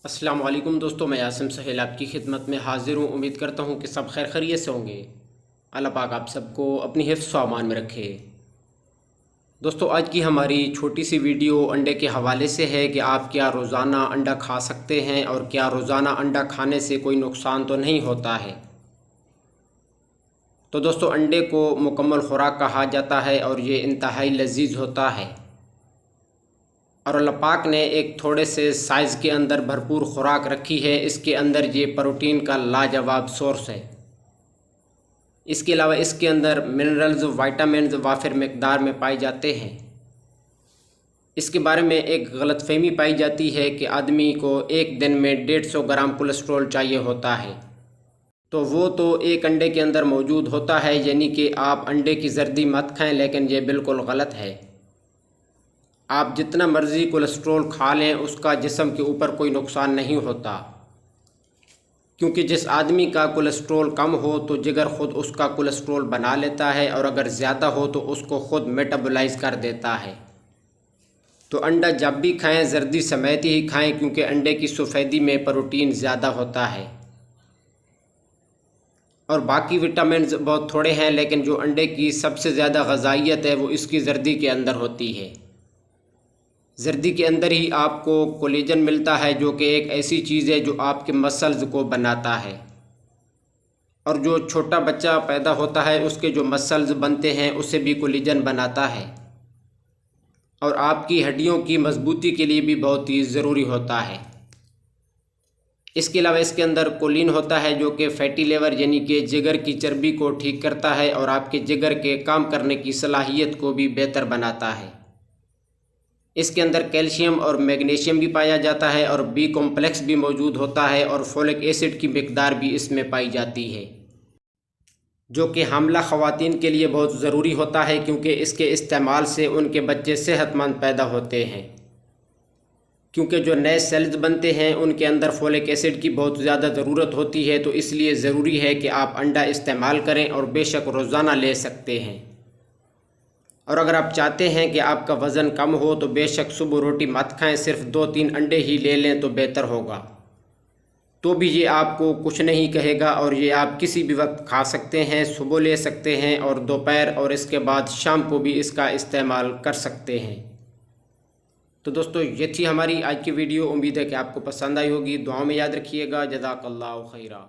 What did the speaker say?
السلام علیکم دوستو، میں عاصم سہیل آپ کی خدمت میں حاضر ہوں۔ امید کرتا ہوں کہ سب خیر خیریت سے ہوں گے۔ اللہ پاک آپ سب کو اپنی حفظ و امان میں رکھے۔ دوستو، آج کی ہماری چھوٹی سی ویڈیو انڈے کے حوالے سے ہے کہ آپ کیا روزانہ انڈا کھا سکتے ہیں اور کیا روزانہ انڈا کھانے سے کوئی نقصان تو نہیں ہوتا ہے۔ تو دوستو، انڈے کو مکمل خوراک کہا جاتا ہے اور یہ انتہائی لذیذ ہوتا ہے، اور اللہ پاک نے ایک تھوڑے سے سائز کے اندر بھرپور خوراک رکھی ہے۔ اس کے اندر یہ پروٹین کا لاجواب سورس ہے۔ اس کے علاوہ اس کے اندر منرلز، وائٹامنز وافر مقدار میں پائے جاتے ہیں۔ اس کے بارے میں ایک غلط فہمی پائی جاتی ہے کہ آدمی کو ایک دن میں 150 گرام کولیسٹرول چاہیے ہوتا ہے، تو وہ تو ایک انڈے کے اندر موجود ہوتا ہے، یعنی کہ آپ انڈے کی زردی مت کھائیں، لیکن یہ بالکل غلط ہے۔ آپ جتنا مرضی کولیسٹرول کھا لیں، اس کا جسم کے اوپر کوئی نقصان نہیں ہوتا، کیونکہ جس آدمی کا کولیسٹرول کم ہو تو جگر خود اس کا کولیسٹرول بنا لیتا ہے، اور اگر زیادہ ہو تو اس کو خود میٹابولائز کر دیتا ہے۔ تو انڈا جب بھی کھائیں زردی سمیت ہی کھائیں، کیونکہ انڈے کی سفیدی میں پروٹین زیادہ ہوتا ہے، اور باقی وٹامنز بہت تھوڑے ہیں، لیکن جو انڈے کی سب سے زیادہ غذائیت ہے وہ اس کی زردی کے اندر ہوتی ہے۔ زردی کے اندر ہی آپ کو کولیجن ملتا ہے، جو کہ ایک ایسی چیز ہے جو آپ کے مسلز کو بناتا ہے، اور جو چھوٹا بچہ پیدا ہوتا ہے اس کے جو مسلز بنتے ہیں اسے بھی کولیجن بناتا ہے، اور آپ کی ہڈیوں کی مضبوطی کے لیے بھی بہت ہی ضروری ہوتا ہے۔ اس کے علاوہ اس کے اندر کولین ہوتا ہے، جو کہ فیٹی لیور یعنی کہ جگر کی چربی کو ٹھیک کرتا ہے، اور آپ کے جگر کے کام کرنے کی صلاحیت کو بھی بہتر بناتا ہے۔ اس کے اندر کیلشیم اور میگنیشیم بھی پایا جاتا ہے، اور بی کمپلیکس بھی موجود ہوتا ہے، اور فولک ایسڈ کی مقدار بھی اس میں پائی جاتی ہے، جو کہ حاملہ خواتین کے لیے بہت ضروری ہوتا ہے، کیونکہ اس کے استعمال سے ان کے بچے صحت مند پیدا ہوتے ہیں۔ کیونکہ جو نئے سیلز بنتے ہیں ان کے اندر فولک ایسڈ کی بہت زیادہ ضرورت ہوتی ہے، تو اس لیے ضروری ہے کہ آپ انڈا استعمال کریں، اور بے شک روزانہ لے سکتے ہیں۔ اور اگر آپ چاہتے ہیں کہ آپ کا وزن کم ہو تو بے شک صبح روٹی مت کھائیں، صرف 2-3 انڈے ہی لے لیں تو بہتر ہوگا، تو بھی یہ آپ کو کچھ نہیں کہے گا، اور یہ آپ کسی بھی وقت کھا سکتے ہیں۔ صبح لے سکتے ہیں، اور دوپہر، اور اس کے بعد شام کو بھی اس کا استعمال کر سکتے ہیں۔ تو دوستو، یہ تھی ہماری آج کی ویڈیو۔ امید ہے کہ آپ کو پسند آئی ہوگی۔ دعاؤں میں یاد رکھیے گا۔ جزاک اللہ خیرہ۔